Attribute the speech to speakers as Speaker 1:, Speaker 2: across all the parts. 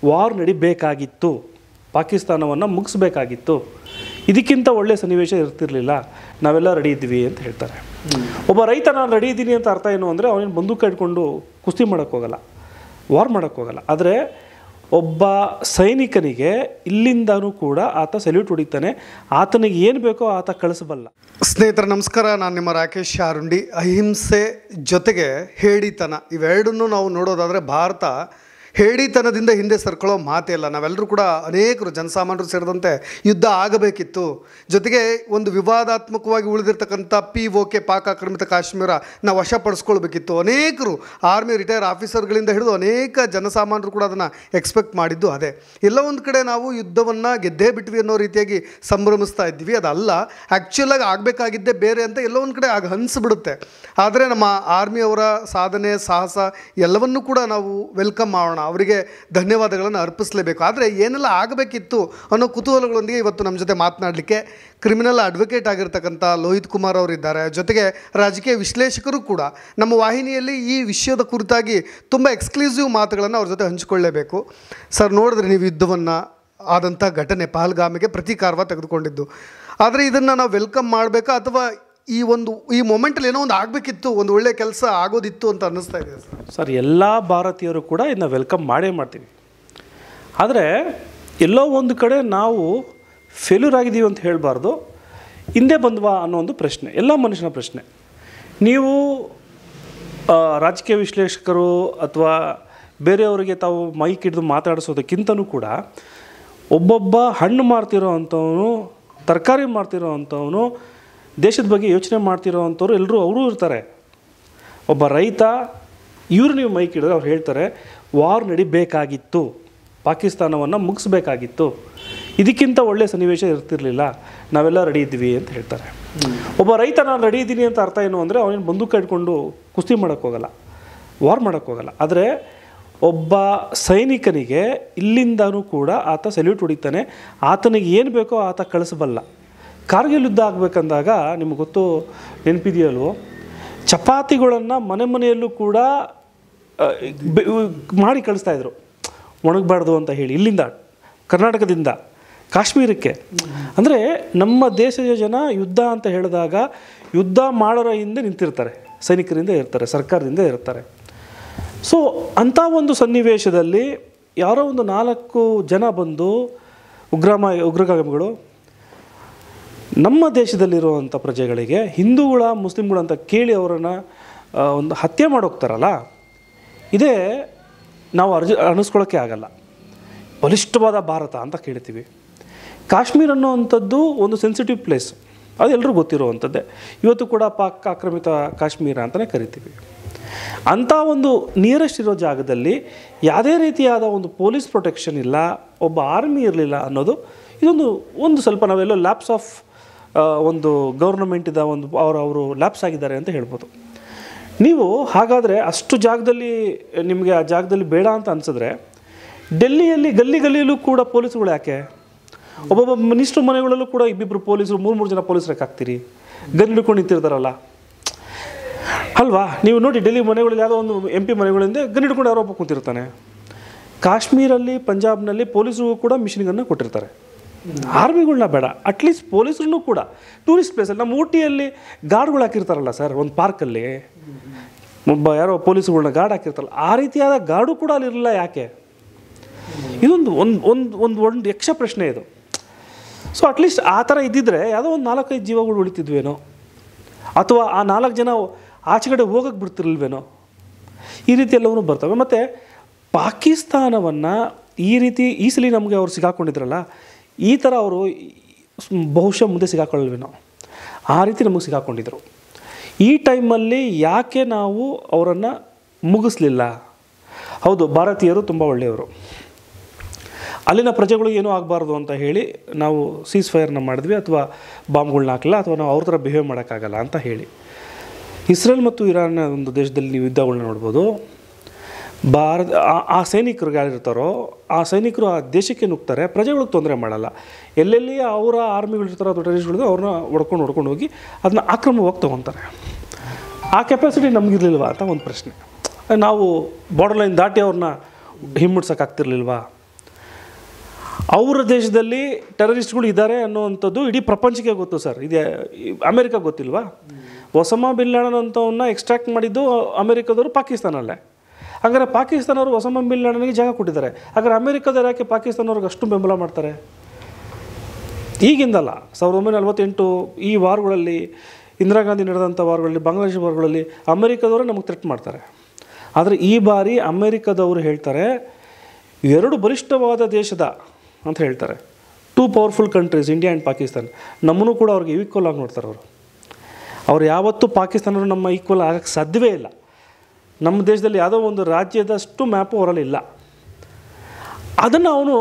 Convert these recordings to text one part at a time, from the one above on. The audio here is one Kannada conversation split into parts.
Speaker 1: ವಾರ್ ನಡಿಬೇಕಾಗಿತ್ತು, ಪಾಕಿಸ್ತಾನವನ್ನು ಮುಗಿಸ್ಬೇಕಾಗಿತ್ತು, ಇದಕ್ಕಿಂತ ಒಳ್ಳೆಯ ಸನ್ನಿವೇಶ ಇರ್ತಿರಲಿಲ್ಲ, ನಾವೆಲ್ಲ ರೆಡಿ ಇದ್ವಿ ಅಂತ ಹೇಳ್ತಾರೆ. ಒಬ್ಬ ರೈತ ನಾನು ರೆಡಿ ಇದ್ದೀನಿ ಅಂತ ಅರ್ಥ ಏನು ಅಂದರೆ ಅವನೇನು ಬಂದೂಕ ಇಟ್ಕೊಂಡು ಕುಸ್ತಿ ಮಾಡೋಕ್ಕೋಗಲ್ಲ, ವಾರ್ ಮಾಡೋಕ್ಕೋಗಲ್ಲ. ಆದರೆ ಒಬ್ಬ ಸೈನಿಕನಿಗೆ ಇಲ್ಲಿಂದನೂ ಕೂಡ ಆತ ಸೆಲ್ಯೂಟ್ ಹೊಡಿತಾನೆ, ಆತನಿಗೆ ಏನು ಬೇಕೋ ಆತ ಕಳಿಸಬಲ್ಲ.
Speaker 2: ಸ್ನೇಹಿತರೆ ನಮಸ್ಕಾರ, ನಾನು ನಿಮ್ಮ ರಾಕೇಶ್ ಶಾರುಂಡಿ. ಅಹಿಂಸೆ ಜೊತೆಗೆ ಹೇಡಿತನ ಇವೆರಡನ್ನೂ ನಾವು ನೋಡೋದಾದರೆ ಭಾರತ ಹೇಡಿತನದಿಂದ ಹಿಂದೆ ಸರ್ಕೊಳ್ಳೋ ಮಾತೇ ಇಲ್ಲ. ನಾವೆಲ್ಲರೂ ಕೂಡ ಅನೇಕರು ಜನಸಾಮಾನ್ಯರು ಸೇರಿದಂತೆ ಯುದ್ಧ ಆಗಬೇಕಿತ್ತು. ಜೊತೆಗೆ ಒಂದು ವಿವಾದಾತ್ಮಕವಾಗಿ ಉಳಿದಿರ್ತಕ್ಕಂಥ POK ಪಾಕ್ ಆಕ್ರಮಿತ ಕಾಶ್ಮೀರ ನಾವು ವಶಪಡಿಸ್ಕೊಳ್ಬೇಕಿತ್ತು. ಅನೇಕರು ಆರ್ಮಿ ರಿಟೈರ್ ಆಫೀಸರ್ಗಳಿಂದ ಹಿಡಿದು ಅನೇಕ ಜನಸಾಮಾನ್ಯರು ಕೂಡ ಅದನ್ನು ಎಕ್ಸ್ಪೆಕ್ಟ್ ಮಾಡಿದ್ದು ಅದೇ. ಎಲ್ಲ ಒಂದು ಕಡೆ ನಾವು ಯುದ್ಧವನ್ನು ಗೆದ್ದೇ ಬಿಟ್ವಿ ಅನ್ನೋ ರೀತಿಯಾಗಿ ಸಂಭ್ರಮಿಸ್ತಾ ಇದ್ವಿ. ಅದಲ್ಲ, ಆ್ಯಕ್ಚುಲಾಗಿ ಆಗಬೇಕಾಗಿದ್ದೇ ಬೇರೆ ಅಂತ ಎಲ್ಲ ಒಂದು ಕಡೆ ಆಗ ಅನಿಸ್ಬಿಡುತ್ತೆ. ಆದರೆ ನಮ್ಮ ಆರ್ಮಿಯವರ ಸಾಧನೆ ಸಾಹಸ ಎಲ್ಲವನ್ನೂ ಕೂಡ ನಾವು ವೆಲ್ಕಮ್ ಮಾಡೋಣ, ಅವರಿಗೆ ಧನ್ಯವಾದಗಳನ್ನು ಅರ್ಪಿಸಲೇಬೇಕು. ಆದರೆ ಏನೆಲ್ಲ ಆಗಬೇಕಿತ್ತು ಅನ್ನೋ ಕುತೂಹಲಗಳೊಂದಿಗೆ ಇವತ್ತು ನಮ್ಮ ಜೊತೆ ಮಾತನಾಡಲಿಕ್ಕೆ ಕ್ರಿಮಿನಲ್ ಅಡ್ವೊಕೇಟ್ ಆಗಿರ್ತಕ್ಕಂಥ ಲೋಹಿತ್ ಕುಮಾರ್ ಅವರಿದ್ದಾರೆ. ಜೊತೆಗೆ ರಾಜಕೀಯ ವಿಶ್ಲೇಷಕರು ಕೂಡ ನಮ್ಮ ವಾಹಿನಿಯಲ್ಲಿ ಈ ವಿಷಯದ ಕುರಿತಾಗಿ ತುಂಬ ಎಕ್ಸ್ಕ್ಲೂಸಿವ್ ಮಾತುಗಳನ್ನು ಅವ್ರ ಜೊತೆ ಹಂಚಿಕೊಳ್ಳಲೇಬೇಕು. ಸರ್, ನೋಡಿದ್ರೆ ನೀವು ಯುದ್ಧವನ್ನು ಆದಂಥ ಘಟನೆ ಪಹಲ್ಗಾಮಿಗೆ ಪ್ರತೀಕಾರವಾಗಿ ತೆಗೆದುಕೊಂಡಿದ್ದು, ಆದರೆ ಇದನ್ನು ನಾವು ವೆಲ್ಕಮ್ ಮಾಡಬೇಕಾ ಅಥವಾ ಈ ಮೊಮೆಂಟಲ್ಲಿ ಏನೋ ಒಂದು ಆಗಬೇಕಿತ್ತು, ಒಂದು ಒಳ್ಳೆಯ ಕೆಲಸ ಆಗೋದಿತ್ತು ಅಂತ ಅನ್ನಿಸ್ತಾ ಇದೆ
Speaker 1: ಸರ್? ಎಲ್ಲ ಭಾರತೀಯರು ಕೂಡ ಇದನ್ನ ವೆಲ್ಕಮ್ ಮಾಡೇ ಮಾಡ್ತೀವಿ. ಆದರೆ ಎಲ್ಲೋ ಒಂದು ಕಡೆ ನಾವು ಫೇಲ್ಯೂರ್ ಆಗಿದ್ದೀವಿ ಅಂತ ಹೇಳಬಾರ್ದು, ಹಿಂದೆ ಬಂದ್ವಾ ಅನ್ನೋ ಒಂದು ಪ್ರಶ್ನೆ ಎಲ್ಲ ಮನುಷ್ಯನ ಪ್ರಶ್ನೆ. ನೀವು ರಾಜಕೀಯ ವಿಶ್ಲೇಷಕರು ಅಥವಾ ಬೇರೆಯವರಿಗೆ ತಾವು ಮೈಕ್ ಹಿಡಿದು ಮಾತಾಡಿಸೋದಕ್ಕಿಂತನೂ ಕೂಡ ಒಬ್ಬೊಬ್ಬ ಹಣ್ಣು ಮಾರ್ತಿರೋ ಅಂಥವನು, ತರಕಾರಿ ಮಾರ್ತಿರೋ ಅಂಥವನು, ದೇಶದ ಬಗ್ಗೆ ಯೋಚನೆ ಮಾಡ್ತಿರೋ ಅಂಥವ್ರು ಎಲ್ಲರೂ ಅವರೂ ಇರ್ತಾರೆ. ಒಬ್ಬ ರೈತ, ಇವರು ನೀವು ಮೈಕ್ ಹಿಡಿದ್ರೆ ಅವ್ರು ಹೇಳ್ತಾರೆ ವಾರ್ ನಡಿಬೇಕಾಗಿತ್ತು, ಪಾಕಿಸ್ತಾನವನ್ನು ಮುಗಿಸ್ಬೇಕಾಗಿತ್ತು, ಇದಕ್ಕಿಂತ ಒಳ್ಳೆಯ ಸನ್ನಿವೇಶ ಇರ್ತಿರಲಿಲ್ಲ, ನಾವೆಲ್ಲ ರೆಡಿ ಇದ್ವಿ ಅಂತ ಹೇಳ್ತಾರೆ. ಒಬ್ಬ ರೈತ ನಾನು ರೆಡಿ ಇದ್ದೀನಿ ಅಂತ ಅರ್ಥ ಏನು ಅಂದರೆ ಅವನೇನು ಬಂದೂಕ ಇಟ್ಕೊಂಡು ಕುಸ್ತಿ ಮಾಡೋಕ್ಕೋಗಲ್ಲ, ವಾರ್ ಮಾಡೋಕ್ಕೋಗಲ್ಲ. ಆದರೆ ಒಬ್ಬ ಸೈನಿಕನಿಗೆ ಇಲ್ಲಿಂದನೂ ಕೂಡ ಆತ ಸೆಲ್ಯೂಟ್ ಹೊಡಿತಾನೆ, ಆತನಿಗೆ ಏನು ಬೇಕೋ ಆತ ಕಳಿಸಬಲ್ಲ. ಕಾರ್ಗಿಲ್ ಯುದ್ಧ ಆಗಬೇಕಂದಾಗ ನಿಮಗೆ ಗೊತ್ತು, ನೆನಪಿದೆಯಲ್ವೋ, ಚಪಾತಿಗಳನ್ನು ಮನೆಯಲ್ಲೂ ಕೂಡ ಮಾಡಿ ಕಳಿಸ್ತಾಯಿದ್ರು, ಒಣಗಬಾರ್ದು ಅಂತ ಹೇಳಿ, ಇಲ್ಲಿಂದ ಕರ್ನಾಟಕದಿಂದ ಕಾಶ್ಮೀರಕ್ಕೆ. ಅಂದರೆ ನಮ್ಮ ದೇಶದ ಜನ ಯುದ್ಧ ಅಂತ ಹೇಳಿದಾಗ ಯುದ್ಧ ಮಾಡೋರ ಹಿಂದೆ ನಿಂತಿರ್ತಾರೆ, ಸೈನಿಕರಿಂದ ಇರ್ತಾರೆ, ಸರ್ಕಾರದಿಂದ ಇರ್ತಾರೆ. ಸೊ ಅಂಥ ಒಂದು ಸನ್ನಿವೇಶದಲ್ಲಿ ಯಾರೋ ಒಂದು 4 ಜನ ಬಂದು ಉಗ್ರಗಾಮಿಗಳು ನಮ್ಮ ದೇಶದಲ್ಲಿರುವಂಥ ಪ್ರಜೆಗಳಿಗೆ ಹಿಂದೂಗಳ ಮುಸ್ಲಿಮ್ಗಳು ಅಂತ ಕೇಳಿ ಅವರನ್ನು ಒಂದು ಹತ್ಯೆ ಮಾಡೋಗ್ತಾರಲ್ಲ, ಇದೇ ನಾವು ಅನ್ನಿಸ್ಕೊಳ್ಳೋಕ್ಕೆ ಆಗಲ್ಲ. ಬಲಿಷ್ಠವಾದ ಭಾರತ ಅಂತ ಕೇಳ್ತೀವಿ. ಕಾಶ್ಮೀರ ಅನ್ನೋವಂಥದ್ದು ಒಂದು ಸೆನ್ಸಿಟಿವ್ ಪ್ಲೇಸ್, ಅದು ಎಲ್ಲರೂ ಗೊತ್ತಿರುವಂಥದ್ದೇ. ಇವತ್ತು ಕೂಡ ಪಾಕ್ ಆಕ್ರಮಿತ ಕಾಶ್ಮೀರ ಅಂತಲೇ ಕರಿತೀವಿ. ಅಂಥ ಒಂದು ನಿಯರೆಸ್ಟ್ ಇರೋ ಜಾಗದಲ್ಲಿ ಯಾವುದೇ ರೀತಿಯಾದ ಒಂದು ಪೊಲೀಸ್ ಪ್ರೊಟೆಕ್ಷನ್ ಇಲ್ಲ, ಒಬ್ಬ ಆರ್ಮಿ ಇರಲಿಲ್ಲ ಅನ್ನೋದು ಇದೊಂದು ಸ್ವಲ್ಪ ನಾವೆಲ್ಲೋ ಲ್ಯಾಪ್ಸ್ ಆಫ್ ಒಂದು ಗೌರ್ನಮೆಂಟಿದ ಒಂದು ಅವರು ಲ್ಯಾಪ್ಸ್ ಆಗಿದ್ದಾರೆ ಅಂತ ಹೇಳ್ಬೋದು. ನೀವು ಹಾಗಾದರೆ ಅಷ್ಟು ಜಾಗದಲ್ಲಿ ನಿಮಗೆ ಆ ಜಾಗದಲ್ಲಿ ಬೇಡ ಅಂತ ಅನಿಸಿದ್ರೆ ಡೆಲ್ಲಿಯಲ್ಲಿ ಗಲ್ಲಿಯಲ್ಲೂ ಕೂಡ ಪೊಲೀಸ್ಗಳು ಯಾಕೆ? ಒಬ್ಬೊಬ್ಬ ಮಿನಿಸ್ಟ್ರ್ ಮನೆಗಳಲ್ಲೂ ಕೂಡ ಇಬ್ಬಿಬ್ಬರು ಪೊಲೀಸರು, 3 ಜನ ಪೊಲೀಸರು ಹಾಕ್ತೀರಿ, ಗನ್ ಹಿಡ್ಕೊಂಡು ನಿಂತಿರ್ತಾರಲ್ಲ ಅಲ್ವಾ? ನೀವು ನೋಡಿ ಡೆಲ್ಲಿ ಮನೆಗಳಲ್ಲಿ ಯಾವುದೋ ಒಂದು MP ಮನೆಗಳಿಂದ ಗನ್ ಹಿಡ್ಕೊಂಡು ಯಾರೋ ಒಬ್ಬ ಕೂತಿರ್ತಾನೆ. ಕಾಶ್ಮೀರಲ್ಲಿ ಪಂಜಾಬ್ನಲ್ಲಿ ಪೊಲೀಸರಿಗೂ ಕೂಡ ಮಿಷಿನ್ ಗನ್ನ ಕೊಟ್ಟಿರ್ತಾರೆ. ಆರ್ಮಿಗಳನ್ನ ಬೇಡ, ಅಟ್ಲೀಸ್ಟ್ ಪೊಲೀಸರನ್ನು ಕೂಡ ಟೂರಿಸ್ಟ್ ಪ್ಲೇಸಲ್ಲಿ ನಮ್ಮ ಊಟಿಯಲ್ಲಿ ಗಾರ್ಡ್ಗಳು ಹಾಕಿರ್ತಾರಲ್ಲ ಸರ್, ಒಂದು ಪಾರ್ಕಲ್ಲಿ ಯಾರೋ ಪೊಲೀಸುಗಳನ್ನ ಗಾರ್ಡ್ ಹಾಕಿರ್ತಾರಲ್ಲ, ಆ ರೀತಿಯಾದ ಗಾರ್ಡು ಕೂಡ ಅಲ್ಲಿರಲಿಲ್ಲ. ಯಾಕೆ? ಇದೊಂದು ಒಂದು ಯಕ್ಷ ಪ್ರಶ್ನೆ ಇದು. ಸೊ ಅಟ್ಲೀಸ್ಟ್ ಆ ಥರ ಇದ್ದಿದ್ರೆ ಯಾವುದೋ ಒಂದು 4-5 ಜೀವಗಳು ಉಳಿತಿದ್ವೇನೋ, ಅಥವಾ ಆ 4 ಜನ ಆಚೆಗಡೆ ಹೋಗಕ್ಕೆ ಬಿಡ್ತಿರ್ಲಿಲ್ವೇನೋ, ಈ ರೀತಿ ಎಲ್ಲವೂ ಬರ್ತವೆ. ಮತ್ತು ಪಾಕಿಸ್ತಾನವನ್ನು ಈ ಸಲ ನಮಗೆ ಅವ್ರು ಸಿಗಾಕೊಂಡಿದ್ರಲ್ಲ, ಈ ಥರ ಅವರು ಬಹುಶಃ ಮುಂದೆ ಸಿಗಾಕೊಳ್ಳಲ್ವೇನೋ, ಆ ರೀತಿ ನಮಗೆ ಸಿಗಾಕೊಂಡಿದ್ರು. ಈ ಟೈಮಲ್ಲಿ ಯಾಕೆ ನಾವು ಅವರನ್ನು ಮುಗಿಸ್ಲಿಲ್ಲ? ಹೌದು, ಭಾರತೀಯರು ತುಂಬ ಒಳ್ಳೆಯವರು, ಅಲ್ಲಿನ ಪ್ರಜೆಗಳು ಏನೂ ಆಗಬಾರ್ದು ಅಂತ ಹೇಳಿ ನಾವು ಸೀಸ್ ಫೈರ್ನ ಮಾಡಿದ್ವಿ, ಅಥವಾ ಬಾಂಬ್ಗಳನ್ನ ಹಾಕಲಿಲ್ಲ, ಅಥವಾ ನಾವು ಅವ್ರ ಥರ ಬಿಹೇವ್ ಮಾಡೋಕ್ಕಾಗಲ್ಲ ಅಂತ ಹೇಳಿ. ಇಸ್ರೇಲ್ ಮತ್ತು ಇರಾನ್ ಒಂದು ದೇಶದಲ್ಲಿ ನೀವು ಯುದ್ಧಗಳನ್ನ ನೋಡ್ಬೋದು. ಆ ಸೈನಿಕರು ಯಾರಿರ್ತಾರೋ ಆ ಸೈನಿಕರು ಆ ದೇಶಕ್ಕೆ ನುಗ್ತಾರೆ, ಪ್ರಜೆಗಳಿಗೆ ತೊಂದರೆ ಮಾಡಲ್ಲ. ಎಲ್ಲೆಲ್ಲಿ ಅವರ ಆರ್ಮಿಗಳಿರ್ತಾರೋ ಅಥವಾ ಟೆರರಿಸ್ಟ್ಗಳು ಅವ್ರನ್ನ ಹೊಡ್ಕೊಂಡು ಹೋಗಿ ಅದನ್ನ ಆಕ್ರಮವಾಗಿ ತೊಗೊತಾರೆ. ಆ ಕೆಪಾಸಿಟಿ ನಮಗಿರಲಿಲ್ವಾ ಅಂತ ಒಂದು ಪ್ರಶ್ನೆ. ನಾವು ಬಾರ್ಡರ್ ಲೈನ್ ದಾಟಿ ಅವ್ರನ್ನ ಹಿಮ್ಮಿಡ್ಸೋಕ್ಕಾಗ್ತಿರ್ಲಿಲ್ವಾ? ಅವರ ದೇಶದಲ್ಲಿ ಟೆರರಿಸ್ಟ್ಗಳು ಇದ್ದಾರೆ ಅನ್ನೋವಂಥದ್ದು ಇಡೀ ಪ್ರಪಂಚಕ್ಕೆ ಗೊತ್ತು ಸರ್. ಇದೆ ಅಮೇರಿಕಾ ಗೊತ್ತಿಲ್ವಾ? ಒಸಾಮಾ ಬಿನ್ ಲಾಡೆನ್ ಅಂತವನ್ನ ಎಕ್ಸ್ಟ್ರಾಕ್ಟ್ ಮಾಡಿದ್ದು ಅಮೇರಿಕಾದವರು ಪಾಕಿಸ್ತಾನಲ್ಲೇ. ಹಾಗಾದರೆ ಪಾಕಿಸ್ತಾನವರು ಒಸಾಮಾ ಬಿನ್ ಲಾಡೆನ್ಗೆ ಜಾಗ ಕೊಟ್ಟಿದ್ದಾರೆ. ಹಾಗಾದ್ರೆ ಅಮೇರಿಕಾದವ್ರು ಯಾಕೆ ಪಾಕಿಸ್ತಾನವ್ರಿಗೆ ಅಷ್ಟು ಬೆಂಬಲ ಮಾಡ್ತಾರೆ? ಈಗಿಂದಲ್ಲ, 1948 ಈ ವಾರ್ಗಳಲ್ಲಿ, ಇಂದಿರಾ ಗಾಂಧಿ ನಡೆದಂಥ ವಾರ್ಗಳಲ್ಲಿ, ಬಾಂಗ್ಲಾದೇಶ ವಾರ್ಗಳಲ್ಲಿ ಅಮೇರಿಕಾದವರು ನಮಗೆ ಥ್ರೆಟ್ ಮಾಡ್ತಾರೆ. ಆದರೆ ಈ ಬಾರಿ ಅಮೇರಿಕಾದವರು ಹೇಳ್ತಾರೆ 2 ಬಲಿಷ್ಠವಾದ ದೇಶದ ಅಂತ ಹೇಳ್ತಾರೆ, 2 powerful countries India and Pakistan. ನಮ್ಮನ್ನು ಕೂಡ ಅವ್ರಿಗೆ ಈಕ್ವಲ್ ಆಗಿ ನೋಡ್ತಾರೆ ಅವ್ರು ಯಾವತ್ತೂ ಪಾಕಿಸ್ತಾನರು ನಮ್ಮ ಈಕ್ವಲ್ ಆಗೋಕ್ಕೆ ಸಾಧ್ಯವೇ ಇಲ್ಲ. ನಮ್ಮ ದೇಶದಲ್ಲಿ ಯಾವುದೋ ಒಂದು ರಾಜ್ಯದಷ್ಟು ಮ್ಯಾಪು ಅವರಲ್ಲಿ ಇಲ್ಲ. ಅದನ್ನು ಅವನು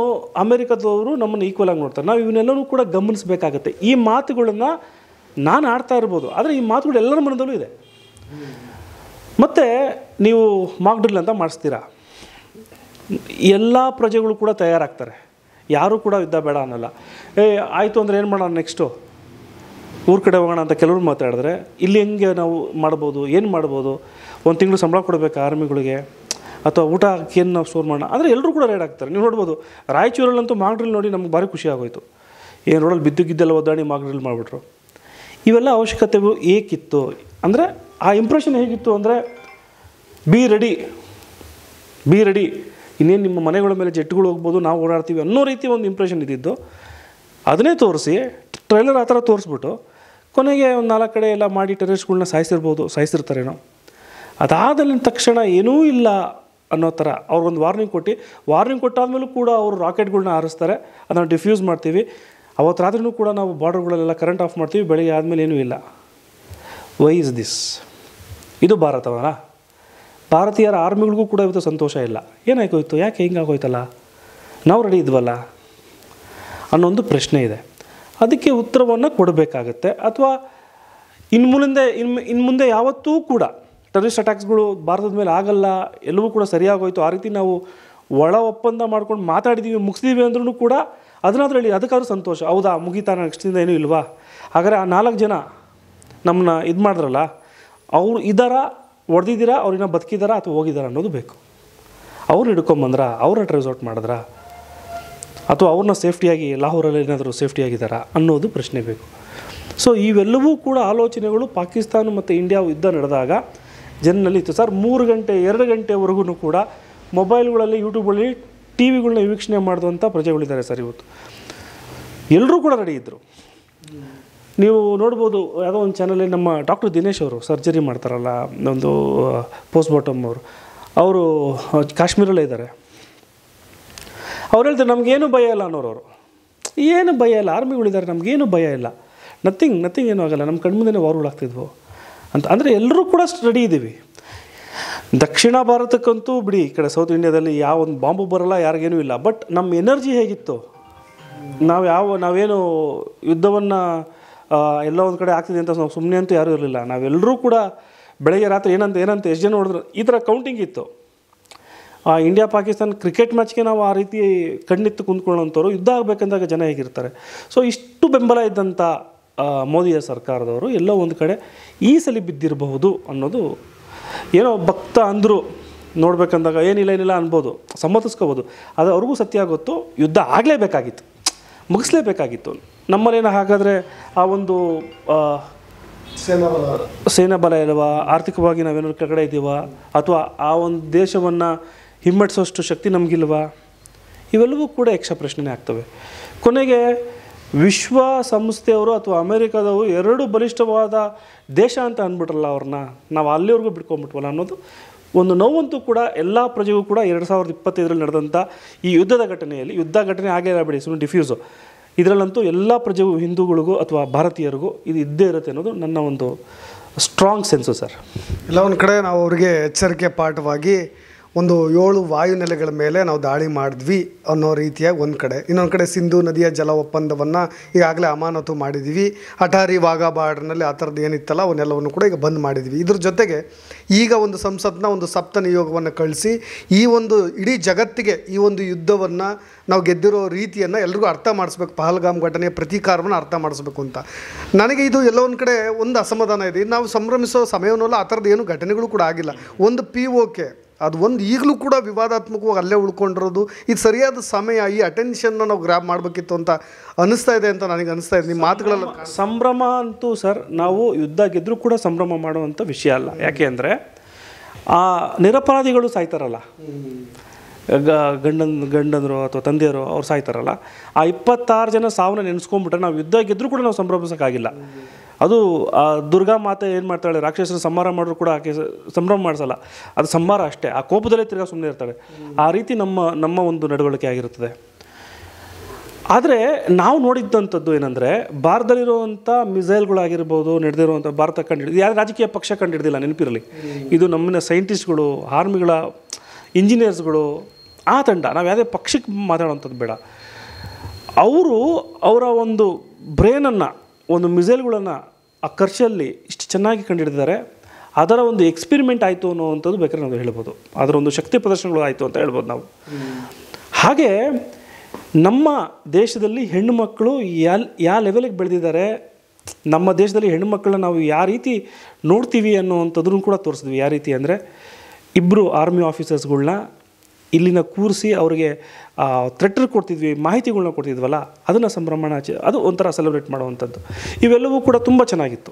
Speaker 1: ಅಮೇರಿಕಾದವರು ನಮ್ಮನ್ನು ಈಕ್ವಲ್ ಆಗಿ ನೋಡ್ತಾರೆ. ನಾವು ಇವನ್ನೆಲ್ಲರೂ ಕೂಡ ಗಮನಿಸಬೇಕಾಗತ್ತೆ. ಈ ಮಾತುಗಳನ್ನು ನಾನು ಆಡ್ತಾ ಇರ್ಬೋದು, ಆದರೆ ಈ ಮಾತುಗಳು ಎಲ್ಲರ ಮನದಲ್ಲೂ ಇದೆ. ಮತ್ತು ನೀವು ಮಾಕ್ ಡ್ರಿಲ್ ಅಂತ ಮಾಡಿಸ್ತೀರಾ, ಎಲ್ಲ ಪ್ರಜೆಗಳು ಕೂಡ ತಯಾರಾಗ್ತಾರೆ, ಯಾರೂ ಕೂಡ ಯುದ್ಧ ಬೇಡ ಅನ್ನಲ್ಲ. ಆಯಿತು ಅಂದರೆ ಏನು ಮಾಡೋಣ ನೆಕ್ಸ್ಟು, ಊರ ಕಡೆ ಹೋಗೋಣ ಅಂತ ಕೆಲವರು ಮಾತಾಡಿದ್ರೆ, ಇಲ್ಲಿ ಹೆಂಗೆ ನಾವು ಮಾಡ್ಬೋದು, ಏನು ಮಾಡ್ಬೋದು, 1 ತಿಂಗಳು ಸಂಬಳ ಕೊಡಬೇಕಾ ಆರ್ಮಿಗಳಿಗೆ, ಅಥವಾ ಊಟ ಏನು ನಾವು ಸ್ಟೋರ್ ಮಾಡೋಣ ಅಂದರೆ ಎಲ್ಲರೂ ಕೂಡ ರೇಡ್ ಆಗ್ತಾರೆ. ನೀವು ನೋಡ್ಬೋದು, ರಾಯಚೂರಲ್ಲಂತೂ ಮಾಕ್ ಡ್ರಿಲ್ ನೋಡಿ ನಮ್ಗೆ ಭಾರಿ ಖುಷಿ ಆಗೋಯ್ತು. ಏನು ರೋಡಲ್ಲಿ ಬಿದ್ದಿದ್ದೆಲ್ಲ ಒದ್ದಾಡಿ ಮಾಕ್ ಡ್ರಿಲ್ ಮಾಡಿಬಿಟ್ರು. ಇವೆಲ್ಲ ಅವಶ್ಯಕತೆಗಳು ಏಕಿತ್ತು ಅಂದರೆ, ಆ ಇಂಪ್ರೆಷನ್ ಹೇಗಿತ್ತು ಅಂದರೆ, ಬಿ ರೆಡಿ, ಇನ್ನೇನು ನಿಮ್ಮ ಮನೆಗಳ ಮೇಲೆ ಜೆಟ್ಗಳು ಹೋಗ್ಬೋದು, ನಾವು ಓಡಾಡ್ತೀವಿ ಅನ್ನೋ ರೀತಿ ಒಂದು ಇಂಪ್ರೆಷನ್ ಇದ್ದಿದ್ದು. ಅದನ್ನೇ ತೋರಿಸಿ, ಟ್ರೈಲರ್ ಆ ಥರ ತೋರಿಸ್ಬಿಟ್ಟು ಕೊನೆಗೆ ಒಂದು 4 ಕಡೆ ಎಲ್ಲ ಮಾಡಿ ಟೆರರಿಸ್ಟ್ಗಳನ್ನ ಸಾಯಿಸಿರ್ತಾರೇನೋ. ಅದಾದ ತಕ್ಷಣ ಏನೂ ಇಲ್ಲ ಅನ್ನೋ ಥರ ಅವ್ರಿಗೊಂದು ವಾರ್ನಿಂಗ್ ಕೊಟ್ಟಾದ್ಮೇಲೂ ಕೂಡ ಅವರು ರಾಕೆಟ್ಗಳನ್ನ ಹಾರಿಸ್ತಾರೆ. ಅದನ್ನು ಡಿಫ್ಯೂಸ್ ಮಾಡ್ತೀವಿ. ಅವತ್ತು ರಾತ್ರಿನೂ ಕೂಡ ನಾವು ಬಾರ್ಡರ್ಗಳಲ್ಲೆಲ್ಲ ಕರೆಂಟ್ ಆಫ್ ಮಾಡ್ತೀವಿ. ಬೆಳಗ್ಗೆ ಆದಮೇಲೆ ಏನೂ ಇಲ್ಲ. Why is this? ಇದು ಭಾರತವಲ್ಲ? ಭಾರತೀಯರ ಆರ್ಮಿಗಳಿಗೂ ಕೂಡ ಇವತ್ತು ಸಂತೋಷ ಇಲ್ಲ. ಏನಾಗೋಯ್ತು, ಯಾಕೆ ಹಿಂಗಾಗೋಯ್ತಲ್ಲ, ನಾವು ರೆಡಿ ಇದ್ವಲ್ಲ ಅನ್ನೊಂದು ಪ್ರಶ್ನೆ ಇದೆ. ಅದಕ್ಕೆ ಉತ್ತರವನ್ನು ಕೊಡಬೇಕಾಗತ್ತೆ. ಅಥವಾ ಇನ್ನು ಮುಂದೆ ಯಾವತ್ತೂ ಕೂಡ ಟೆರರಿಸ್ಟ್ ಅಟ್ಯಾಕ್ಸ್ಗಳು ಭಾರತದ ಮೇಲೆ ಆಗಲ್ಲ, ಎಲ್ಲವೂ ಕೂಡ ಸರಿಯಾಗೋಯ್ತು, ಆ ರೀತಿ ನಾವು ಒಳ ಒಪ್ಪಂದ ಮಾಡ್ಕೊಂಡು ಮಾತಾಡಿದ್ದೀವಿ, ಮುಗಿಸಿದ್ದೀವಿ ಅಂದ್ರೂ ಕೂಡ ಅದನ್ನಾದ್ರೂ ಹೇಳಿ, ಅದಕ್ಕಾದ್ರೂ ಸಂತೋಷ. ಹೌದಾ, ಮುಗೀತಾ, ನೆಕ್ಸ್ಟಿಂದ ಏನೂ ಇಲ್ವಾ? ಹಾಗಾದರೆ ಆ 4 ಜನ ನಮ್ಮನ್ನ ಇದು ಮಾಡಿದ್ರಲ್ಲ, ಅವ್ರು ಇದ್ದಾರಾ, ಹೊಡೆದಿದ್ದೀರಾ, ಅವ್ರನ್ನ ಬದುಕಿದಾರಾ ಅಥವಾ ಹೋಗಿದ್ದಾರಾ ಅನ್ನೋದು ಬೇಕು. ಅವ್ರನ್ನ ಹಿಡ್ಕೊಂಬಂದ್ರ, ಅವ್ರನ್ನ ಟ್ರೇಸ್ ಔಟ್ ಮಾಡಿದ್ರಾ, ಅಥವಾ ಅವ್ರನ್ನ ಸೇಫ್ಟಿಯಾಗಿ ಲಾಹೋರಲ್ಲಿ ಏನಾದರೂ ಸೇಫ್ಟಿಯಾಗಿದ್ದಾರಾ ಅನ್ನೋದು ಪ್ರಶ್ನೆ ಬೇಕು. ಸೊ ಇವೆಲ್ಲವೂ ಕೂಡ ಆಲೋಚನೆಗಳು ಪಾಕಿಸ್ತಾನ ಮತ್ತು ಇಂಡಿಯಾ ಯುದ್ಧ ನಡೆದಾಗ ಜನರಲ್ಲಿ ಇತ್ತು ಸರ್. 3 ಗಂಟೆ 2 ಗಂಟೆವರೆಗೂ ಕೂಡ ಮೊಬೈಲ್ಗಳಲ್ಲಿ, ಯೂಟ್ಯೂಬಲ್ಲಿ, ಟಿ ವಿಗಳನ್ನ ವೀಕ್ಷಣೆ ಮಾಡಿದಂಥ ಪ್ರಜೆಗಳಿದ್ದಾರೆ ಸರ್. ಇವತ್ತು ಎಲ್ಲರೂ ಕೂಡ ರೆಡಿ ಇದ್ದರು. ನೀವು ನೋಡ್ಬೋದು, ಯಾವುದೋ ಒಂದು ಚಾನಲಲ್ಲಿ ನಮ್ಮ ಡಾಕ್ಟರ್ ದಿನೇಶ್ ಅವರು ಸರ್ಜರಿ ಮಾಡ್ತಾರಲ್ಲ, ಒಂದು ಪೋಸ್ಟ್ ಮಾರ್ಟಮ್ ಅವರು ಕಾಶ್ಮೀರಲ್ಲೇ ಇದ್ದಾರೆ. ಅವ್ರು ಹೇಳ್ತಾರೆ ನಮಗೇನು ಭಯ ಇಲ್ಲ ಅನ್ನೋರು. ಏನು ಭಯ ಇಲ್ಲ, ಆರ್ಮಿಗಳಿದ್ದಾರೆ, ನಮಗೇನು ಭಯ ಇಲ್ಲ, ನಥಿಂಗ್ ಏನೂ ಆಗಲ್ಲ, ನಮ್ಮ ಕಣ್ಮುಂದೆ ವಾರ್ಗಳಾಗ್ತಿದ್ವು ಅಂತ. ಅಂದರೆ ಎಲ್ಲರೂ ಕೂಡ ರೆಡಿ ಇದ್ದೀವಿ. ದಕ್ಷಿಣ ಭಾರತಕ್ಕಂತೂ ಬಿಡಿ, ಈ ಕಡೆ ಸೌತ್ ಇಂಡಿಯಾದಲ್ಲಿ ಯಾವ ಒಂದು ಬಾಂಬು ಬರೋಲ್ಲ, ಯಾರಿಗೇನೂ ಇಲ್ಲ. ಬಟ್ ನಮ್ಮ ಎನರ್ಜಿ ಹೇಗಿತ್ತು, ನಾವೇನು ಯುದ್ಧವನ್ನು ಎಲ್ಲ ಒಂದು ಕಡೆ ಆಗ್ತಿದೆ ಅಂತ ನಾವು ಸುಮ್ಮನೆ ಅಂತೂ ಯಾರೂ ಇರಲಿಲ್ಲ. ನಾವೆಲ್ಲರೂ ಕೂಡ ಬೆಳಗ್ಗೆ ರಾತ್ರಿ ಏನಂತ ಎಷ್ಟು ಜನ ಹೊಡೆದ್ರು, ಈ ಥರ ಕೌಂಟಿಂಗ್ ಇತ್ತು. ಇಂಡಿಯಾ ಪಾಕಿಸ್ತಾನ ಕ್ರಿಕೆಟ್ ಮ್ಯಾಚ್ಗೆ ನಾವು ಆ ರೀತಿ ಕಣ್ಣಿತ್ತು ಕುಂತ್ಕೊಳ್ಳೋಂಥವ್ರು, ಯುದ್ಧ ಆಗಬೇಕಂದಾಗ ಜನ ಹೇಗಿರ್ತಾರೆ. ಸೊ ಇಷ್ಟು ಬೆಂಬಲ ಇದ್ದಂಥ ಮೋದಿಯ ಸರ್ಕಾರದವರು ಎಲ್ಲೋ ಒಂದು ಕಡೆ ಈ ಸಲ ಬಿದ್ದಿರಬಹುದು ಅನ್ನೋದು, ಏನೋ ಭಕ್ತ ಅಂದರು ನೋಡ್ಬೇಕಂದಾಗ ಏನಿಲ್ಲ ಅನ್ಬೋದು, ಸಮ್ಮತಿಸ್ಕೋಬೋದು. ಅದು ಅವ್ರಿಗೂ ಸತ್ಯ ಗೊತ್ತು, ಯುದ್ಧ ಆಗಲೇಬೇಕಾಗಿತ್ತು, ಮುಗಿಸ್ಲೇಬೇಕಾಗಿತ್ತು. ನಮ್ಮಲ್ಲೇನೋ ಹಾಗಾದರೆ ಆ ಒಂದು ಸೇನಾ ಬಲ ಇಲ್ವಾ, ಆರ್ಥಿಕವಾಗಿ ನಾವೇನಾದ್ರು ಕೆಳಗಡೆ ಇದ್ದೀವಾ, ಅಥವಾ ಆ ಒಂದು ದೇಶವನ್ನು ಹಿಮ್ಮೆಟ್ಟಿಸೋಷ್ಟು ಶಕ್ತಿ ನಮಗಿಲ್ವಾ? ಇವೆಲ್ಲವೂ ಕೂಡ ಯಕ್ಷ ಪ್ರಶ್ನೆ ಆಗ್ತವೆ. ಕೊನೆಗೆ ವಿಶ್ವ ಸಂಸ್ಥೆಯವರು ಅಥವಾ ಅಮೇರಿಕಾದವರು 2 ಬಲಿಷ್ಠವಾದ ದೇಶ ಅಂತ ಅಂದ್ಬಿಟ್ರಲ್ಲ ಅವ್ರನ್ನ, ನಾವು ಅಲ್ಲಿವರೆಗೂ ಬಿಟ್ಕೊಂಡ್ಬಿಟ್ವಲ್ಲ ಅನ್ನೋದು ಒಂದು ನೋವಂತೂ ಕೂಡ ಎಲ್ಲ ಪ್ರಜೆಗೂ ಕೂಡ 2025ರಲ್ಲಿ ನಡೆದಂಥ ಈ ಯುದ್ಧ ಘಟನೆ ಆಗೇ ಬಿಡಿ, ಸುಮ್ಮನೆ ಡಿಫ್ಯೂಸು, ಇದರಲ್ಲಂತೂ ಎಲ್ಲ ಪ್ರಜೆಗೂ, ಹಿಂದೂಗಳಿಗೂ ಅಥವಾ ಭಾರತೀಯರಿಗೂ ಇದು ಇದ್ದೇ ಇರುತ್ತೆ ಅನ್ನೋದು ನನ್ನ ಒಂದು ಸ್ಟ್ರಾಂಗ್ ಸೆನ್ಸು ಸರ್.
Speaker 2: ಎಲ್ಲ ಒಂದು ಕಡೆ ನಾವು ಅವ್ರಿಗೆ ಎಚ್ಚರಿಕೆ ಪಾಠವಾಗಿ ಒಂದು 7 ವಾಯುನೆಲೆಗಳ ಮೇಲೆ ನಾವು ದಾಳಿ ಮಾಡಿದ್ವಿ ಅನ್ನೋ ರೀತಿಯಾಗಿ ಒಂದು ಕಡೆ. ಇನ್ನೊಂದು ಕಡೆ ಸಿಂಧೂ ನದಿಯ ಜಲ ಒಪ್ಪಂದವನ್ನು ಈಗಾಗಲೇ ಅಮಾನತು ಮಾಡಿದ್ವಿ. ಅಟಾರಿ ವಾಘಾ ಬಾರ್ಡರ್ನಲ್ಲಿ ಆ ಥರದ್ದು ಏನಿತ್ತಲ್ಲ ಅವನ್ನೆಲ್ಲವನ್ನು ಕೂಡ ಈಗ ಬಂದ್ ಮಾಡಿದ್ವಿ. ಇದ್ರ ಜೊತೆಗೆ ಈಗ ಒಂದು ಸಂಸತ್ನ ಒಂದು ಸಪ್ತ ನಿಯೋಗವನ್ನು ಕಳಿಸಿ ಈ ಒಂದು ಇಡೀ ಜಗತ್ತಿಗೆ ಈ ಒಂದು ಯುದ್ಧವನ್ನು ನಾವು ಗೆದ್ದಿರೋ ರೀತಿಯನ್ನು ಎಲ್ರಿಗೂ ಅರ್ಥ ಮಾಡಿಸ್ಬೇಕು, ಪಹಲ್ಗಾಮ್ ಘಟನೆಯ ಪ್ರತೀಕಾರವನ್ನು ಅರ್ಥ ಮಾಡಿಸ್ಬೇಕು ಅಂತ. ನನಗೆ ಇದು ಎಲ್ಲೋ ಒಂದು ಕಡೆ ಒಂದು ಅಸಮಾಧಾನ ಇದೆ. ನಾವು ಸಂಭ್ರಮಿಸೋ ಸಮಯವನ್ನಲ್ಲ, ಆ ಥರದ್ದು ಏನು ಘಟನೆಗಳು ಕೂಡ ಆಗಿಲ್ಲ. ಒಂದು POK ಅದು ಒಂದು ಈಗಲೂ ಕೂಡ ವಿವಾದಾತ್ಮಕವಾಗಿ ಅಲ್ಲೇ ಉಳ್ಕೊಂಡಿರೋದು. ಇದು ಸರಿಯಾದ ಸಮಯ, ಈ ಅಟೆನ್ಷನ್ನ ನಾವು ಗ್ರ್ಯಾಬ್ ಮಾಡಬೇಕಿತ್ತು ಅಂತ ಅನಿಸ್ತಾ ಇದೆ ಅಂತ ನನಗೆ ಅನಿಸ್ತಾ ಇದೆ ನಿಮ್ಮ ಮಾತುಗಳೆಲ್ಲ.
Speaker 1: ಸಂಭ್ರಮ ಅಂತೂ ಸರ್, ನಾವು ಯುದ್ಧ ಗೆದ್ದರೂ ಕೂಡ ಸಂಭ್ರಮ ಮಾಡುವಂಥ ವಿಷಯ ಅಲ್ಲ. ಯಾಕೆ ಅಂದರೆ ಆ ನಿರಪರಾಧಿಗಳು ಸಾಯ್ತಾರಲ್ಲ, ಗಂಡಂದರು ಅಥವಾ ತಂದೆಯರು ಅವ್ರು ಸಾಯ್ತಾರಲ್ಲ, ಆ 26 ಜನ ಸಾವನ್ನ ನೆನೆಸ್ಕೊಂಡ್ಬಿಟ್ರೆ ನಾವು ಯುದ್ಧ ಗೆದ್ದರೂ ಕೂಡ ನಾವು ಸಂಭ್ರಮಿಸೋಕ್ಕಾಗಿಲ್ಲ. ಅದು ಆ ದುರ್ಗಾ ಮಾತೆ ಏನು ಮಾಡ್ತಾಳೆ, ರಾಕ್ಷಸರ ಸಂಹಾರ ಮಾಡಿದ್ರು ಕೂಡ ಆಕೆ ಸಂಭ್ರಮ ಮಾಡಿಸಲ್ಲ, ಅದು ಸಂಹಾರ ಅಷ್ಟೇ. ಆ ಕೋಪದಲ್ಲೇ ತಿರ್ಗಾ ಸುಮ್ಮನೆ ಇರ್ತಾಳೆ. ಆ ರೀತಿ ನಮ್ಮ ಒಂದು ನಡವಳಿಕೆ ಆಗಿರುತ್ತದೆ. ಆದರೆ ನಾವು ನೋಡಿದ್ದಂಥದ್ದು ಏನಂದರೆ, ಭಾರತದಲ್ಲಿರುವಂಥ ಮಿಸೈಲ್ಗಳಾಗಿರ್ಬೋದು, ನಡೆದಿರುವಂಥ ಭಾರತ ಕಂಡುಹಿಡಿದು ಯಾವ ರಾಜಕೀಯ ಪಕ್ಷ ಕಂಡುಹಿಡಿದಿಲ್ಲ, ನೆನಪಿರಲಿ. ಇದು ನಮ್ಮನ್ನ ಸೈಂಟಿಸ್ಟ್ಗಳು, ಆರ್ಮಿಗಳ ಇಂಜಿನಿಯರ್ಸ್ಗಳು, ಆ ತಂಡ, ನಾವು ಯಾವುದೇ ಪಕ್ಷಕ್ಕೆ ಮಾತಾಡೋವಂಥದ್ದು ಬೇಡ. ಅವರ ಒಂದು ಬ್ರೇನನ್ನು, ಒಂದು ಮಿಸೈಲ್ಗಳನ್ನು ಆ ಖರ್ಚಲ್ಲಿ ಇಷ್ಟು ಚೆನ್ನಾಗಿ ಕಂಡುಹಿಡಿದಿದ್ದಾರೆ. ಅದರ ಒಂದು ಎಕ್ಸ್ಪೆರಿಮೆಂಟ್ ಆಯಿತು ಅನ್ನೋವಂಥದ್ದು ಬೇಕಾದ್ರೆ ನಾವು ಹೇಳ್ಬೋದು. ಅದರ ಒಂದು ಶಕ್ತಿ ಪ್ರದರ್ಶನಗಳು ಆಯಿತು ಅಂತ ಹೇಳ್ಬೋದು ನಾವು. ಹಾಗೆ ನಮ್ಮ ದೇಶದಲ್ಲಿ ಹೆಣ್ಣು ಮಕ್ಕಳು ಯಾವ ಲೆವೆಲಿಗೆ ಬೆಳೆದಿದ್ದಾರೆ, ನಮ್ಮ ದೇಶದಲ್ಲಿ ಹೆಣ್ಣು ಮಕ್ಕಳನ್ನ ನಾವು ಯಾವ ರೀತಿ ನೋಡ್ತೀವಿ ಅನ್ನೋವಂಥದ್ದನ್ನು ಕೂಡ ತೋರಿಸಿದ್ವಿ. ಯಾವ ರೀತಿ ಅಂದರೆ, 2 ಆರ್ಮಿ ಆಫೀಸರ್ಸ್ಗಳ್ನ ಇಲ್ಲಿನ ಕೂರಿಸಿ ಅವರಿಗೆ ಥ್ರೆಟರ್ ಕೊಡ್ತಿದ್ವಿ, ಮಾಹಿತಿಗಳನ್ನ ಕೊಡ್ತಿದ್ವಲ್ಲ, ಅದನ್ನು ಸಂಭ್ರಮಣ, ಅದು ಒಂಥರ ಸೆಲೆಬ್ರೇಟ್ ಮಾಡುವಂಥದ್ದು. ಇವೆಲ್ಲವೂ ಕೂಡ ತುಂಬ ಚೆನ್ನಾಗಿತ್ತು.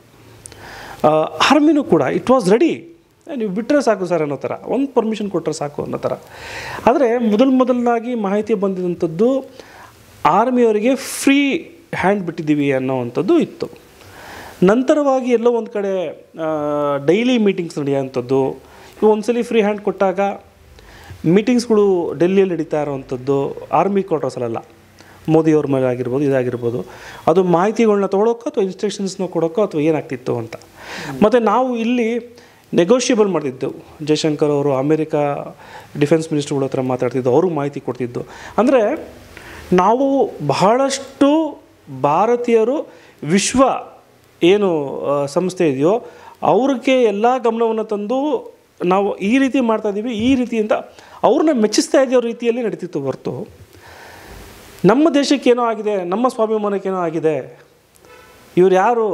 Speaker 1: ಆರ್ಮಿನೂ ಕೂಡ ಇಟ್ ವಾಸ್ ರೆಡಿ, ನೀವು ಬಿಟ್ಟರೆ ಸಾಕು ಸರ್ ಅನ್ನೋ ಥರ, ಒಂದು ಪರ್ಮಿಷನ್ ಕೊಟ್ಟರೆ ಸಾಕು ಅನ್ನೋ ಥರ. ಆದರೆ ಮೊದಲನಾಗಿ ಮಾಹಿತಿ ಬಂದಿದ್ದಂಥದ್ದು ಆರ್ಮಿಯವರಿಗೆ ಫ್ರೀ ಹ್ಯಾಂಡ್ ಬಿಟ್ಟಿದ್ದೀವಿ ಅನ್ನೋವಂಥದ್ದು ಇತ್ತು. ನಂತರವಾಗಿ ಎಲ್ಲೋ ಒಂದು ಕಡೆ ಡೈಲಿ ಮೀಟಿಂಗ್ಸ್ ನಡೆಯೋವಂಥದ್ದು. ಒಂದ್ಸಲಿ ಫ್ರೀ ಹ್ಯಾಂಡ್ ಕೊಟ್ಟಾಗ ಮೀಟಿಂಗ್ಸ್ಗಳು ಡೆಲ್ಲಿಯಲ್ಲಿ ನಡೀತಾ ಇರೋವಂಥದ್ದು ಆರ್ಮಿ ಕ್ವಾರ್ಟರ್ಸಲ್ಲ, ಮೋದಿಯವ್ರ ಮೇಲೆ ಆಗಿರ್ಬೋದು, ಇದಾಗಿರ್ಬೋದು. ಅದು ಮಾಹಿತಿಗಳನ್ನ ತೊಗೊಳೋಕ್ಕೋ ಅಥವಾ ಇನ್ಸ್ಟ್ರಕ್ಷನ್ಸ್ನ ಕೊಡೋಕ್ಕೋ ಅಥವಾ ಏನಾಗ್ತಿತ್ತು ಅಂತ. ಮತ್ತು ನಾವು ಇಲ್ಲಿ ನೆಗೋಷಿಯಬಲ್ ಮಾಡ್ತಿದ್ದೆವು. ಜಯಶಂಕರ್ ಅವರು ಅಮೇರಿಕಾ ಡಿಫೆನ್ಸ್ ಮಿನಿಸ್ಟ್ರುಗಳ ಹತ್ರ ಮಾತಾಡ್ತಿದ್ದು, ಅವ್ರಿಗೆ ಮಾಹಿತಿ ಕೊಡ್ತಿದ್ದು. ಅಂದರೆ ನಾವು ಬಹಳಷ್ಟು ಭಾರತೀಯರು ವಿಶ್ವ ಏನು ಸಂಸ್ಥೆ ಇದೆಯೋ ಅವ್ರಿಗೆ ಎಲ್ಲ ಗಮನವನ್ನು ತಂದು ನಾವು ಈ ರೀತಿ ಮಾಡ್ತಾಯಿದ್ದೀವಿ, ಈ ರೀತಿಯಿಂದ ಅವ್ರನ್ನ ಮೆಚ್ಚಿಸ್ತಾ ಇದ್ದೀವಿ ರೀತಿಯಲ್ಲಿ ನಡೀತಿತ್ತು ಹೊರತು ನಮ್ಮ ದೇಶಕ್ಕೇನೋ ಆಗಿದೆ, ನಮ್ಮ ಸ್ವಾಭಿಮಾನಕ್ಕೇನೋ ಆಗಿದೆ, ಇವ್ರು ಯಾರು,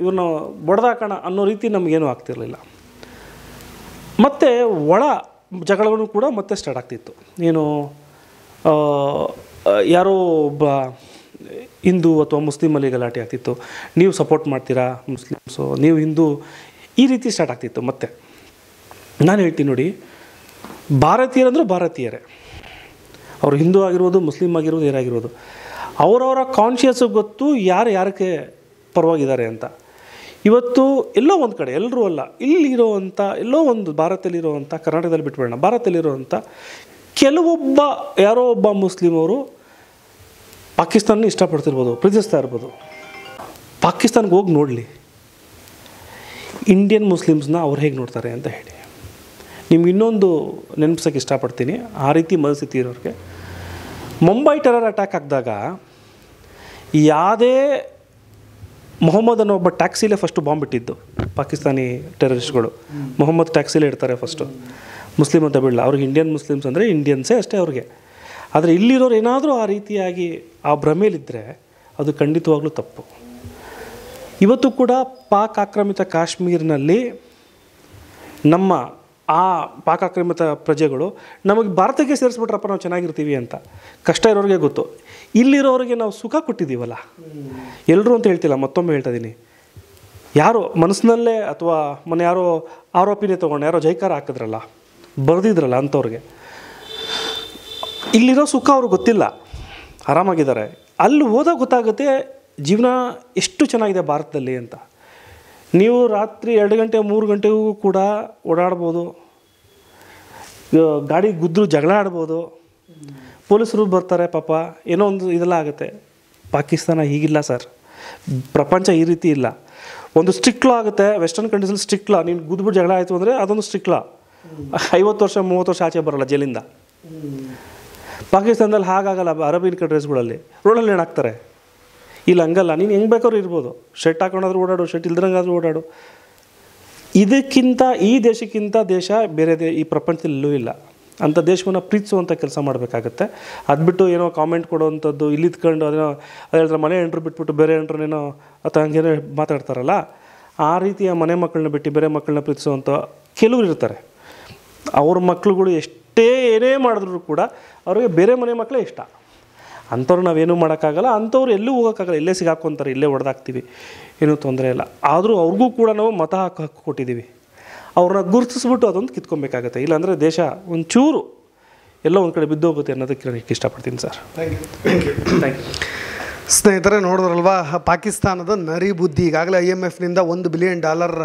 Speaker 1: ಇವ್ರನ್ನ ಬಡ್ದಾಕೋಣ ಅನ್ನೋ ರೀತಿ ನಮಗೇನೂ ಆಗ್ತಿರಲಿಲ್ಲ. ಮತ್ತು ಒಳ ಜಗಳಗಳು ಕೂಡ ಮತ್ತೆ ಸ್ಟಾರ್ಟ್ ಆಗ್ತಿತ್ತು. ಏನು, ಯಾರೋ ಒಬ್ಬ ಹಿಂದೂ ಅಥವಾ ಮುಸ್ಲಿಮಲ್ಲಿ ಗಲಾಟೆ ಆಗ್ತಿತ್ತು, ನೀವು ಸಪೋರ್ಟ್ ಮಾಡ್ತೀರಾ ಮುಸ್ಲಿಮ್ಸು, ನೀವು ಹಿಂದೂ, ಈ ರೀತಿ ಸ್ಟಾರ್ಟ್ ಆಗ್ತಿತ್ತು. ಮತ್ತು ನಾನು ಹೇಳ್ತೀನಿ ನೋಡಿ, ಭಾರತೀಯರಂದರೂ ಭಾರತೀಯರೇ, ಅವರು ಹಿಂದೂ ಆಗಿರ್ಬೋದು, ಮುಸ್ಲಿಮ್ ಆಗಿರ್ಬೋದು, ಯಾರಾಗಿರ್ಬೋದು, ಅವರವರ ಕಾನ್ಷಿಯಸ್ಸಿಗೆ ಗೊತ್ತು ಯಾರು ಯಾರಕ್ಕೆ ಪರವಾಗಿದ್ದಾರೆ ಅಂತ. ಇವತ್ತು ಎಲ್ಲೋ ಒಂದು ಕಡೆ, ಎಲ್ಲರೂ ಅಲ್ಲ, ಇಲ್ಲಿರೋವಂಥ ಎಲ್ಲೋ ಒಂದು ಭಾರತದಲ್ಲಿರೋವಂಥ, ಕರ್ನಾಟಕದಲ್ಲಿ ಬಿಟ್ಬಿಡೋಣ, ಭಾರತದಲ್ಲಿರೋವಂಥ ಕೆಲವೊಬ್ಬ ಯಾರೋ ಒಬ್ಬ ಮುಸ್ಲಿಮ್ ಅವರು ಪಾಕಿಸ್ತಾನ ಇಷ್ಟಪಡ್ತಿರ್ಬೋದು, ಪ್ರೀತಿಸ್ತಾ ಇರ್ಬೋದು. ಪಾಕಿಸ್ತಾನ್ಗೆ ಹೋಗಿ ನೋಡಲಿ ಇಂಡಿಯನ್ ಮುಸ್ಲಿಮ್ಸ್ನ ಅವ್ರು ಹೇಗೆ ನೋಡ್ತಾರೆ ಅಂತ ಹೇಳಿ. ನಿಮ್ಗೆ ಇನ್ನೊಂದು ನೆನಪಿಸೋಕ್ಕೆ ಇಷ್ಟಪಡ್ತೀನಿ, ಆ ರೀತಿ ಮನಸ್ಥಿತಿ ಇರೋರಿಗೆ. ಮುಂಬೈ ಟೆರರ್ ಅಟ್ಯಾಕ್ ಆಗಿದಾಗ ಯಾವುದೇ ಮೊಹಮ್ಮದ್ ಅನ್ನೋ ಒಬ್ಬ ಟ್ಯಾಕ್ಸಿಲೇ ಫಸ್ಟು ಬಾಂಬ್ ಇಟ್ಟಿದ್ದು ಪಾಕಿಸ್ತಾನಿ ಟೆರರಿಸ್ಟ್ಗಳು. ಮೊಹಮ್ಮದ್ ಟ್ಯಾಕ್ಸಿಲೇ ಇಡ್ತಾರೆ ಫಸ್ಟು, ಮುಸ್ಲಿಮ್ ಅಂತ ಬಿಡಲ್ಲ. ಅವ್ರಿಗೆ ಇಂಡಿಯನ್ ಮುಸ್ಲಿಮ್ಸ್ ಅಂದರೆ ಇಂಡಿಯನ್ಸೇ ಅಷ್ಟೇ ಅವ್ರಿಗೆ. ಆದರೆ ಇಲ್ಲಿರೋರು ಏನಾದರೂ ಆ ರೀತಿಯಾಗಿ ಆ ಭ್ರಮೇಲಿದ್ದರೆ ಅದು ಖಂಡಿತವಾಗ್ಲೂ ತಪ್ಪು. ಇವತ್ತು ಕೂಡ ಪಾಕ್ ಆಕ್ರಮಿತ ಕಾಶ್ಮೀರ್ನಲ್ಲಿ ನಮ್ಮ ಆ ಪಾಕ್ ಆಕ್ರಮಿತ ಪ್ರಜೆಗಳು ನಮಗೆ ಭಾರತಕ್ಕೆ ಸೇರಿಸ್ಬಿಟ್ರಪ್ಪ ನಾವು ಚೆನ್ನಾಗಿರ್ತೀವಿ ಅಂತ. ಕಷ್ಟ ಇರೋರಿಗೆ ಗೊತ್ತು. ಇಲ್ಲಿರೋರಿಗೆ ನಾವು ಸುಖ ಕೊಟ್ಟಿದ್ದೀವಲ್ಲ, ಎಲ್ಲರೂ ಅಂತ ಹೇಳ್ತಿಲ್ಲ, ಮತ್ತೊಮ್ಮೆ ಹೇಳ್ತಾ ಇದ್ದೀನಿ, ಯಾರೋ ಮನಸ್ಸಿನಲ್ಲೇ ಅಥವಾ ಯಾರೋ ಆರೋಪಿನೇ ತೊಗೊಂಡು ಯಾರೋ ಜೈಕಾರ ಹಾಕಿದ್ರಲ್ಲ, ಬರೆದಿದ್ರಲ್ಲ ಅಂಥವ್ರಿಗೆ ಇಲ್ಲಿರೋ ಸುಖ ಅವ್ರಿಗೆ ಗೊತ್ತಿಲ್ಲ, ಆರಾಮಾಗಿದ್ದಾರೆ. ಅಲ್ಲಿ ಹೋದಾಗ ಗೊತ್ತಾಗುತ್ತೆ ಜೀವನ ಎಷ್ಟು ಚೆನ್ನಾಗಿದೆ ಭಾರತದಲ್ಲಿ ಅಂತ. ನೀವು ರಾತ್ರಿ 2 ಗಂಟೆ 3 ಗಂಟೆಗೂ ಕೂಡ ಓಡಾಡ್ಬೋದು, ಗಾಡಿ ಗುದ್ದರು ಜಗಳ ಆಡ್ಬೋದು, ಪೊಲೀಸರು ಬರ್ತಾರೆ, ಪಾಪ ಏನೋ ಒಂದು ಇದೆಲ್ಲ ಆಗುತ್ತೆ. ಪಾಕಿಸ್ತಾನ ಹೀಗಿಲ್ಲ ಸರ್, ಪ್ರಪಂಚ ಈ ರೀತಿ ಇಲ್ಲ. ಒಂದು ಸ್ಟ್ರಿಕ್ಟ್ ಲಾ ಆಗುತ್ತೆ, ವೆಸ್ಟರ್ನ್ ಕಂಟ್ರೀಸಲ್ಲಿ ಸ್ಟ್ರಿಕ್ಟ್ ಲಾ. ನೀನು ಗುದ್ಬಿಟ್ಟು ಜಗಳ ಆಯಿತು ಅಂದರೆ ಅದೊಂದು ಸ್ಟ್ರಿಕ್ಟ್ ಲಾ, 50 ವರ್ಷ 30 ವರ್ಷ ಆಚೆ ಬರೋಲ್ಲ ಜೈಲಿಂದ. ಪಾಕಿಸ್ತಾನದಲ್ಲಿ ಹಾಗಾಗಲ್ಲ. ಅರಬಿಯನ್ ಕಂಟ್ರೀಸ್ಗಳಲ್ಲಿ ರೋಡಲ್ಲಿ ಏನಾಗ್ತಾರೆ, ಇಲ್ಲಿ ಹಂಗಲ್ಲ, ನೀನು ಹೆಂಗೆ ಬೇಕಾದ್ರೂ ಇರ್ಬೋದು, ಶರ್ಟ್ ಹಾಕೊಂಡಾದ್ರೂ ಓಡಾಡು, ಶರ್ಟ್ ಇಲ್ದ್ರಂಗಾದ್ರೂ ಓಡಾಡು. ಇದಕ್ಕಿಂತ, ಈ ದೇಶಕ್ಕಿಂತ ದೇಶ ಬೇರೆ ಈ ಪ್ರಪಂಚದಲ್ಲೂ ಇಲ್ಲ. ಅಂಥ ದೇಶವನ್ನು ಪ್ರೀತಿಸುವಂಥ ಕೆಲಸ ಮಾಡಬೇಕಾಗತ್ತೆ. ಅದು ಬಿಟ್ಟು ಏನೋ ಕಾಮೆಂಟ್ ಕೊಡೋವಂಥದ್ದು, ಇಲ್ಲಿ ಇತ್ಕೊಂಡು ಅದೇನೋ ಅದು ಹೇಳಿದ್ರೆ ಮನೆ ಹೆಂಡ್ರು ಬಿಟ್ಬಿಟ್ಟು ಬೇರೆ ಹೆಂಡ್ರನ್ನೇನೋ ಅಥವಾ ಹಂಗೇನೋ ಮಾತಾಡ್ತಾರಲ್ಲ, ಆ ರೀತಿಯ ಮನೆ ಮಕ್ಕಳನ್ನ ಬಿಟ್ಟು ಬೇರೆ ಮಕ್ಕಳನ್ನ ಪ್ರೀತಿಸುವಂಥ ಕೆಲವರು ಇರ್ತಾರೆ. ಅವ್ರ ಮಕ್ಳುಗಳು ಎಷ್ಟೇ ಏನೇ ಮಾಡಿದ್ರು ಕೂಡ ಅವ್ರಿಗೆ ಬೇರೆ ಮನೆ ಮಕ್ಕಳೇ ಇಷ್ಟ. ಅಂಥವ್ರು ನಾವೇನೂ ಮಾಡೋಕ್ಕಾಗಲ್ಲ, ಅಂಥವ್ರು ಎಲ್ಲೂ ಹೋಗೋಕ್ಕಾಗಲ್ಲ, ಇಲ್ಲೇ ಸಿಗಾಕೊಂತಾರೆ, ಇಲ್ಲೇ ಹೊಡೆದಾಕ್ತೀವಿ, ಏನೂ ತೊಂದರೆ ಇಲ್ಲ. ಆದರೂ ಅವ್ರಿಗೂ ಕೂಡ ನಾವು ಮತ ಹಕ್ಕು ಕೊಟ್ಟಿದ್ದೀವಿ. ಅವ್ರನ್ನ ಗುರುತಿಸ್ಬಿಟ್ಟು ಅದೊಂದು ಕಿತ್ಕೊಬೇಕಾಗತ್ತೆ, ಇಲ್ಲಾಂದರೆ ದೇಶ ಒಂಚೂರು ಎಲ್ಲೋ ಒಂದು ಕಡೆ ಬಿದ್ದೋಗುತ್ತೆ ಅನ್ನೋದಕ್ಕೆ ನಾನು ಇಷ್ಟಪಡ್ತೀನಿ ಸರ್. Thank you.
Speaker 2: ಸ್ನೇಹಿತರೆ, ನೋಡಿದ್ರಲ್ವಾ ಪಾಕಿಸ್ತಾನದ ನರಿ ಬುದ್ಧಿ. ಈಗಾಗಲೇ IMFನಿಂದ $1 ಬಿಲಿಯನ್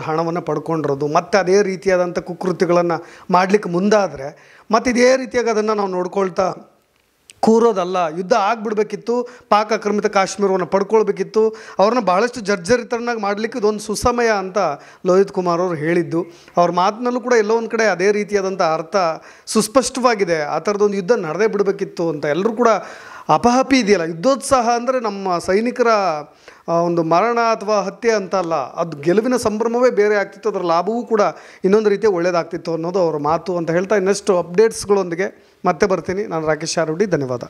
Speaker 2: ಹಣವನ್ನು ಪಡ್ಕೊಂಡಿರೋದು, ಮತ್ತು ಅದೇ ರೀತಿಯಾದಂಥ ಕುಕೃತ್ಯಗಳನ್ನು ಮಾಡಲಿಕ್ಕೆ ಮುಂದಾದರೆ ಮತ್ತು ಇದೇ ರೀತಿಯಾಗಿ ಅದನ್ನು ನಾವು ನೋಡ್ಕೊಳ್ತಾ ಕೂರೋದಲ್ಲ. ಯುದ್ಧ ಆಗಿಬಿಡ್ಬೇಕಿತ್ತು, ಪಾಕ್ ಆಕ್ರಮಿತ ಕಾಶ್ಮೀರವನ್ನು ಪಡ್ಕೊಳ್ಬೇಕಿತ್ತು, ಅವ್ರನ್ನ ಭಾಳಷ್ಟು ಜರ್ಜರಿತರನ್ನಾಗಿ ಮಾಡಲಿಕ್ಕೆ ಇದೊಂದು ಸುಸಮಯ ಅಂತ ಲೋಹಿತ್ ಕುಮಾರ್ ಅವರು ಹೇಳಿದ್ದು. ಅವ್ರ ಮಾತಿನಲ್ಲೂ ಕೂಡ ಎಲ್ಲೋ ಒಂದು ಕಡೆ ಅದೇ ರೀತಿಯಾದಂಥ ಅರ್ಥ ಸುಸ್ಪಷ್ಟವಾಗಿದೆ. ಆ ಥರದೊಂದು ಯುದ್ಧ ನಡೆದೇ ಬಿಡಬೇಕಿತ್ತು ಅಂತ. ಎಲ್ಲರೂ ಕೂಡ ಅಪಹಪಿ ಇದೆಯಲ್ಲ, ಯುದ್ಧೋತ್ಸಾಹ ಅಂದರೆ ನಮ್ಮ ಸೈನಿಕರ ಒಂದು ಮರಣ ಅಥವಾ ಹತ್ಯೆ ಅಂತ ಅಲ್ಲ, ಅದು ಗೆಲುವಿನ ಸಂಭ್ರಮವೇ ಬೇರೆ ಆಗ್ತಿತ್ತು, ಅದರ ಲಾಭವೂ ಕೂಡ ಇನ್ನೊಂದು ರೀತಿಯ ಒಳ್ಳೆಯದಾಗ್ತಿತ್ತು ಅನ್ನೋದು ಅವರ ಮಾತು ಅಂತ ಹೇಳ್ತಾ ಇನ್ನಷ್ಟು ಅಪ್ಡೇಟ್ಸ್ಗಳೊಂದಿಗೆ ಮತ್ತೆ ಬರ್ತೀನಿ. ನಾನು ರಾಕೇಶ್ ಆರುಡಿ, ಧನ್ಯವಾದ.